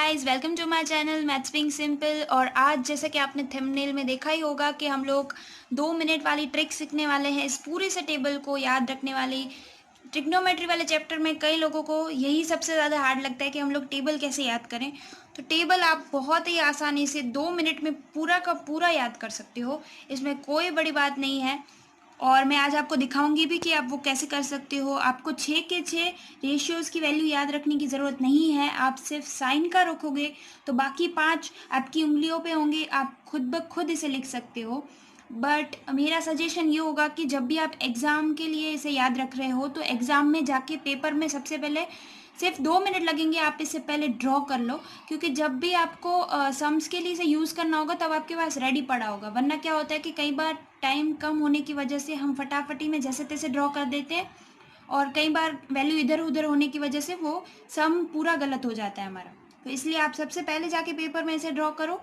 Guys, welcome to my channel maths being simple. और आज जैसे कि आपने थंबनेल में देखा ही होगा कि हम लोग 2 मिनट वाली ट्रिक सीखने वाले हैं। इस पूरी से टेबल को याद रखने वाली ट्रिग्नोमेट्री वाले चैप्टर में कई लोगों को यही सबसे ज़्यादा हार्ड लगता है कि हम लोग टेबल कैसे याद करें। तो टेबल आप बहुत ही आसानी से 2 मिनट में पूरा का पूरा याद कर सकते हो। इसमें कोई बड़ी बात नहीं है और मैं आज आपको दिखाऊंगी भी कि आप वो कैसे कर सकते हो। आपको 6 के 6 रेशियोज़ की वैल्यू याद रखने की ज़रूरत नहीं है। आप सिर्फ साइन का रखोगे तो बाकी 5 आपकी उंगलियों पे होंगे, आप खुद ब खुद इसे लिख सकते हो। बट मेरा सजेशन ये होगा कि जब भी आप एग्ज़ाम के लिए इसे याद रख रहे हो तो एग्ज़ाम में जाके पेपर में सबसे पहले सिर्फ 2 मिनट लगेंगे, आप इससे पहले ड्रॉ कर लो। क्योंकि जब भी आपको सम्स के लिए इसे यूज़ करना होगा तब आपके पास रेडी पड़ा होगा। वरना क्या होता है कि कई बार टाइम कम होने की वजह से हम फटाफटी में जैसे तैसे ड्रॉ कर देते हैं और कई बार वैल्यू इधर उधर होने की वजह से वो सम पूरा गलत हो जाता है हमारा। तो इसलिए आप सबसे पहले जाके पेपर में इसे ड्रॉ करो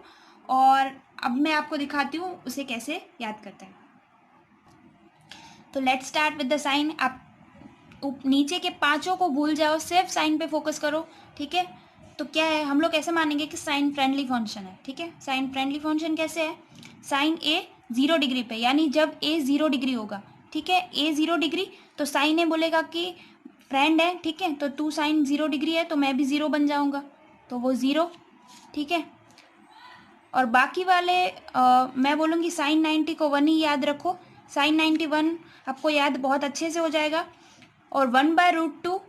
और अब मैं आपको दिखाती हूँ उसे कैसे याद करते हैं। तो let's start with the sine. आप नीचे के पांचों को भूल जाओ, सिर्फ साइन पे फोकस करो, ठीक है। तो क्या है, हम लोग ऐसे मानेंगे कि साइन फ्रेंडली फंक्शन है, ठीक है। साइन फ्रेंडली फंक्शन कैसे है, साइन ए 0 डिग्री पे, यानी जब ए 0 डिग्री होगा, ठीक है, ए 0 डिग्री तो साइन ए बोलेगा कि फ्रेंड है, ठीक है। तो तू साइन 0 डिग्री है तो मैं भी 0 बन जाऊंगा, तो वो 0, ठीक है। और बाकी वाले मैं बोलूँगी साइन 90 को 1 ही याद रखो। साइन 91 आपको याद बहुत अच्छे से हो जाएगा। और 1/√2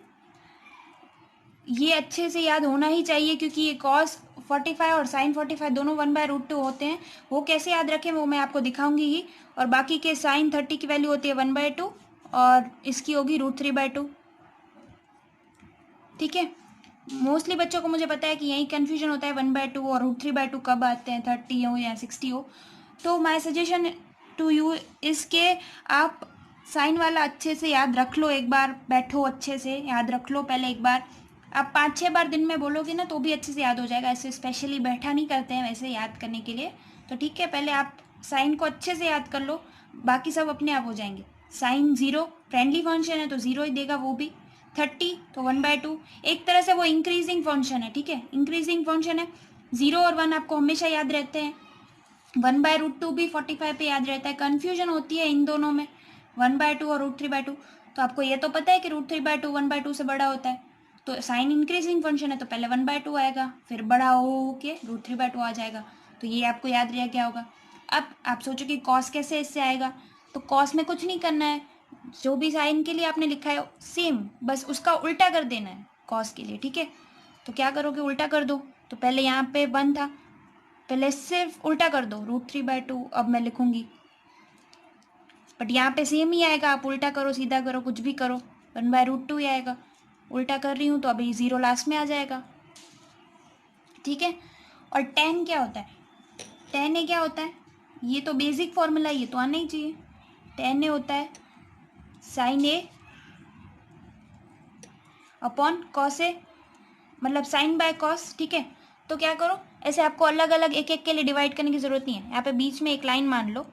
ये अच्छे से याद होना ही चाहिए क्योंकि ये कॉस 45 और साइन 45 दोनों 1/√2 होते हैं। वो कैसे याद रखें वो मैं आपको दिखाऊंगी ही। और बाकी के साइन 30 की वैल्यू होती है 1/2 और इसकी होगी √3/2, ठीक है। मोस्टली बच्चों को मुझे पता है कि यही कन्फ्यूजन होता है, 1/2 और √3/2 कब आते हैं, 30 हो या 60 हो। तो माई सजेशन टू यू इसके आप साइन वाला अच्छे से याद रख लो, एक बार बैठो अच्छे से याद रख लो पहले एक बार। आप 5-6 बार दिन में बोलोगे ना तो भी अच्छे से याद हो जाएगा। ऐसे स्पेशली बैठा नहीं करते हैं वैसे याद करने के लिए। तो ठीक है, पहले आप साइन को अच्छे से याद कर लो, बाकी सब अपने आप हो जाएंगे। साइन 0 फ्रेंडली फंक्शन है तो 0 ही देगा, वो भी 30 तो 1/2। एक तरह से वो इंक्रीजिंग फंक्शन है, ठीक है, इंक्रीजिंग फंक्शन है। 0 और 1 आपको हमेशा याद रहते हैं। 1/√2 भी 45 पे याद रहता है। कन्फ्यूजन होती है इन दोनों में, 1/2 और √3/2। तो आपको ये तो पता है कि √3/2 1/2 से बड़ा होता है। तो साइन इंक्रीजिंग फंक्शन है तो पहले 1/2 आएगा, फिर बड़ा हो के √3/2 आ जाएगा। तो ये आपको याद रह गया होगा। अब आप सोचो कि कॉस कैसे इससे आएगा। तो कॉस में कुछ नहीं करना है, जो भी साइन के लिए आपने लिखा है सेम बस उसका उल्टा कर देना है कॉस के लिए, ठीक है। तो क्या करोगे, उल्टा कर दो। तो पहले यहाँ पे 1 था, पहले सिर्फ उल्टा कर दो, √3/2 अब मैं लिखूंगी। बट यहाँ पे सेम ही आएगा, आप उल्टा करो सीधा करो कुछ भी करो, 1/√2 ही आएगा। उल्टा कर रही हूँ तो अभी 0 लास्ट में आ जाएगा, ठीक है। और tan क्या होता है, tan ए क्या होता है, ये तो बेसिक फॉर्मूला, ये तो आना ही चाहिए। tan ए होता है sign A upon cos A, मतलब साइन बाय कॉस, ठीक है। तो क्या करो, ऐसे आपको अलग अलग एक एक के लिए डिवाइड करने की ज़रूरत नहीं है। यहाँ पे बीच में एक लाइन मान लो,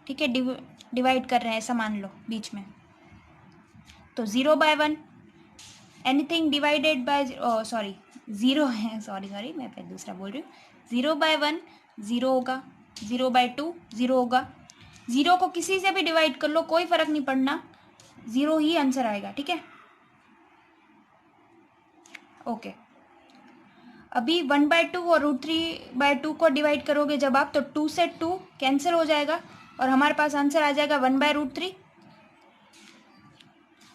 ठीक है, डिवाइड कर रहे हैं ऐसा मान लो बीच में। तो 0/1 एनीथिंग डिवाइडेड बाय, सॉरी 0 है, सॉरी मैं फिर दूसरा बोल रही हूँ। 0/1 0 होगा, 0/2 0 होगा। 0 को किसी से भी डिवाइड कर लो कोई फर्क नहीं पड़ना, 0 ही आंसर आएगा, ठीक है। ओके, अभी 1/2 और √3/2 को डिवाइड करोगे जब आप, तो 2 से 2 कैंसिल हो जाएगा और हमारे पास आंसर आ जाएगा 1/√3।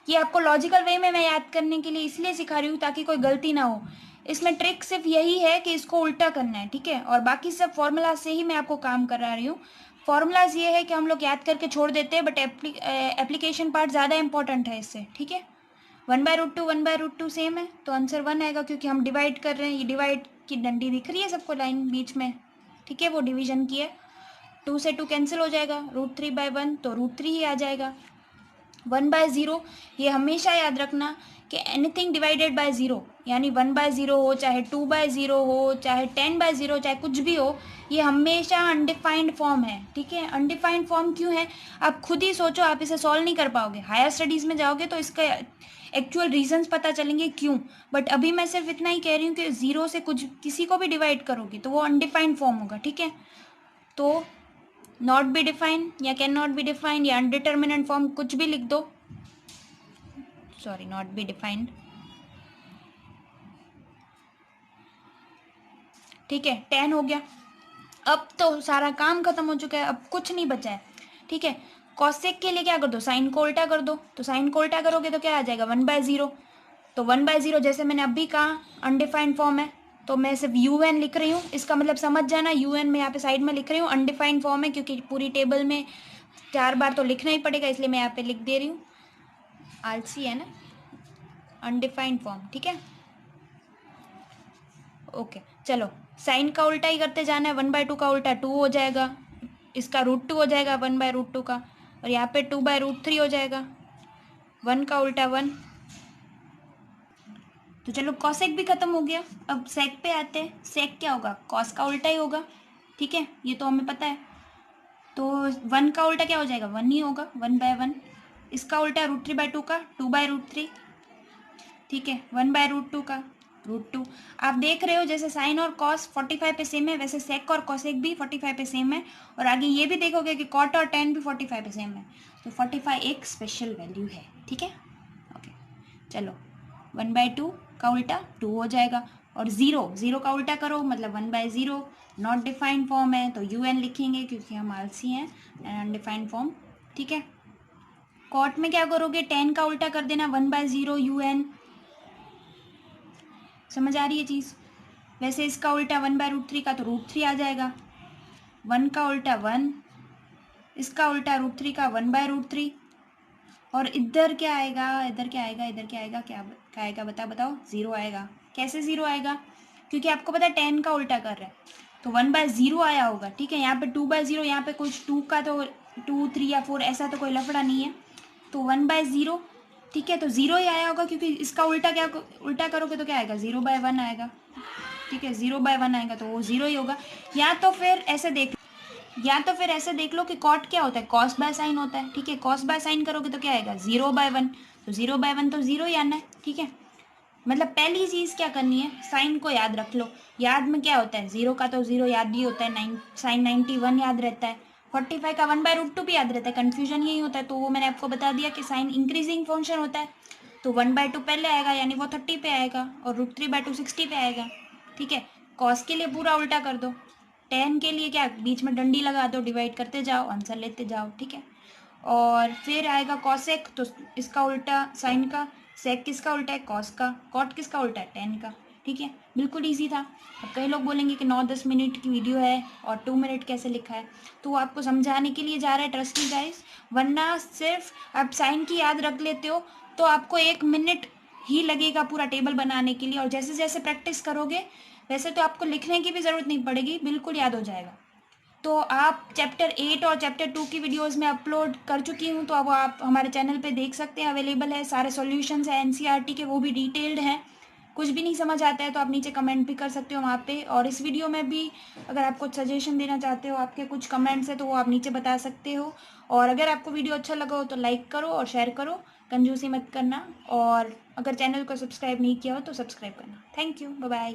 ये आपको लॉजिकल वे में मैं याद करने के लिए इसलिए सिखा रही हूँ ताकि कोई गलती ना हो। इसमें ट्रिक सिर्फ यही है कि इसको उल्टा करना है, ठीक है। और बाकी सब फॉर्मूला से ही मैं आपको काम करा रही हूँ। फॉर्मूलाज ये है कि हम लोग याद करके छोड़ देते हैं, बट एप्लीकेशन पार्ट ज़्यादा इंपॉर्टेंट है इससे, ठीक है। 1/√2 सेम है तो आंसर 1 आएगा क्योंकि हम डिवाइड कर रहे हैं। ये डिवाइड की डंडी दिख रही है सबको लाइन बीच में, ठीक है, वो डिवीजन की है। 2 से 2 कैंसिल हो जाएगा, √3/1 तो √3 ही आ जाएगा। 1/0 ये हमेशा याद रखना कि एनीथिंग डिवाइडेड बाय ज़ीरो, यानी 1/0 हो, चाहे 2/0 हो, चाहे 10/0, चाहे कुछ भी हो, ये हमेशा अनडिफाइंड फॉर्म है। ठीक है, अनडिफाइंड फॉर्म क्यों है आप खुद ही सोचो, आप इसे सॉल्व नहीं कर पाओगे। हायर स्टडीज़ में जाओगे तो इसका एक्चुअल रीजंस पता चलेंगे क्यों, बट अभी मैं सिर्फ इतना ही कह रही हूँ कि ज़ीरो से कुछ किसी को भी डिवाइड करोगे तो वो अनडिफाइंड फॉर्म होगा। ठीक है, तो नॉट बी डिफाइंड या कैन नॉट बी डिफाइंड या अनडिटर्मिनेंट फॉर्म कुछ भी लिख दो, सॉरी नॉट बी डिफाइंड। ठीक है, 10 हो गया। अब तो सारा काम खत्म हो चुका है, अब कुछ नहीं बचा है। ठीक है, कॉसेक के लिए क्या कर दो, साइन को उल्टा कर दो। तो साइन को उल्टा करोगे तो क्या आ जाएगा, 1/0। तो 1/0 जैसे मैंने अभी कहा अनडिफाइंड फॉर्म है, तो मैं सिर्फ UN लिख रही हूँ। इसका मतलब समझ जाना, UN में यहाँ पे साइड में लिख रही हूँ, अनडिफाइंड फॉर्म है क्योंकि पूरी टेबल में 4 बार तो लिखना ही पड़ेगा, इसलिए मैं यहाँ पे लिख दे रही हूँ। आलसी है ना, अनडिफाइंड फॉर्म। ठीक है, ओके चलो, साइन का उल्टा ही करते जाना है। 1/2 का उल्टा 2 हो जाएगा, इसका √2 हो जाएगा 1/√2 का, और यहाँ पे 2/√3 हो जाएगा। 1 का उल्टा 1। तो चलो कॉसेक भी खत्म हो गया। अब सेक पे आते हैं। सेक क्या होगा, कॉस का उल्टा ही होगा। ठीक है, ये तो हमें पता है। तो 1 का उल्टा क्या हो जाएगा, 1 ही होगा, 1/1। इसका उल्टा √3/2 का 2/√3। ठीक है, 1/√2 का √2। आप देख रहे हो जैसे साइन और कॉस 45 पे सेम है, वैसे सेक और कॉसेक भी 45 पे सेम है। और आगे ये भी देखोगे कि कॉट और टेन भी 45 पे सेम है। तो 45 एक स्पेशल वैल्यू है। ठीक है, ओके चलो, 1/2 का उल्टा 2 हो जाएगा। और ज़ीरो का उल्टा करो मतलब 1/0। नॉट डिफाइंड फॉर्म है तो UN लिखेंगे क्योंकि हम आलसी हैं, अनडिफाइंड फॉर्म। ठीक है, कॉट में क्या करोगे, 10 का उल्टा कर देना 1/0 UN। समझ आ रही है चीज़। वैसे इसका उल्टा 1/√3 का तो √3 आ जाएगा। 1 का उल्टा 1, इसका उल्टा √3 का 1/√3। और इधर क्या आएगा, इधर क्या आएगा, इधर क्या आएगा, क्या आएगा बताओ, ज़ीरो आएगा। कैसे ज़ीरो आएगा, क्योंकि आपको पता है 10 का उल्टा कर रहा है तो 1/0 आया होगा। ठीक है, यहाँ पे 2/0, यहाँ पे कुछ 2 का तो 2, 3 या 4 ऐसा तो कोई लफड़ा नहीं है, तो 1/0। ठीक है, तो ज़ीरो ही आया होगा क्योंकि इसका उल्टा क्या उल्टा करोगे तो क्या आएगा, 0/1 आएगा। ठीक है, 0/1 आएगा तो वो ज़ीरो ही होगा। या तो फिर ऐसे देख लो कि कॉट क्या होता है, कॉस बाय साइन होता है। ठीक है, कॉस बाय साइन करोगे तो क्या आएगा, 0/1। तो 0/1 तो ज़ीरो ही आना है। ठीक है, मतलब पहली चीज़ क्या करनी है, साइन को याद रख लो। याद में क्या होता है, ज़ीरो का तो ज़ीरो याद ही होता है, साइन 91 याद रहता है, 45 का 1/√2 भी याद रहता है। कन्फ्यूजन यही होता है, तो वो मैंने आपको बता दिया कि साइन इंक्रीजिंग फंक्शन होता है, तो 1/2 पहले आएगा यानी वो 30 पे आएगा, और √3/2 60 पे आएगा। ठीक है, कॉस के लिए पूरा उल्टा कर दो, टेन के लिए क्या बीच में डंडी लगा दो, डिवाइड करते जाओ, आंसर लेते जाओ। ठीक है, और फिर आएगा कॉसेक, तो इसका उल्टा साइन का, सेक किसका उल्टा है, कॉस का, कॉट किसका उल्टा है, टेन का। ठीक है, बिल्कुल इजी था। अब कई लोग बोलेंगे कि 9-10 मिनट की वीडियो है और 2 मिनट कैसे लिखा है, तो वो आपको समझाने के लिए जा रहा है, ट्रस्ट मी गाइस। वरना सिर्फ आप साइन की याद रख लेते हो तो आपको 1 मिनट ही लगेगा पूरा टेबल बनाने के लिए, और जैसे जैसे प्रैक्टिस करोगे वैसे तो आपको लिखने की भी ज़रूरत नहीं पड़ेगी, बिल्कुल याद हो जाएगा। तो आप चैप्टर 8 और चैप्टर 2 की वीडियोस में अपलोड कर चुकी हूँ, तो अब आप हमारे चैनल पे देख सकते हैं, अवेलेबल है। सारे सॉल्यूशंस हैं NCERT के, वो भी डिटेल्ड हैं। कुछ भी नहीं समझ आता है तो आप नीचे कमेंट भी कर सकते हो वहाँ पे, और इस वीडियो में भी अगर आप कुछ सजेशन देना चाहते हो, आपके कुछ कमेंट्स हैं तो वो आप नीचे बता सकते हो। और अगर आपको वीडियो अच्छा लगा हो तो लाइक करो और शेयर करो, कंजूसी मत करना। और अगर चैनल को सब्सक्राइब नहीं किया हो तो सब्सक्राइब करना। Thank you, bye bye.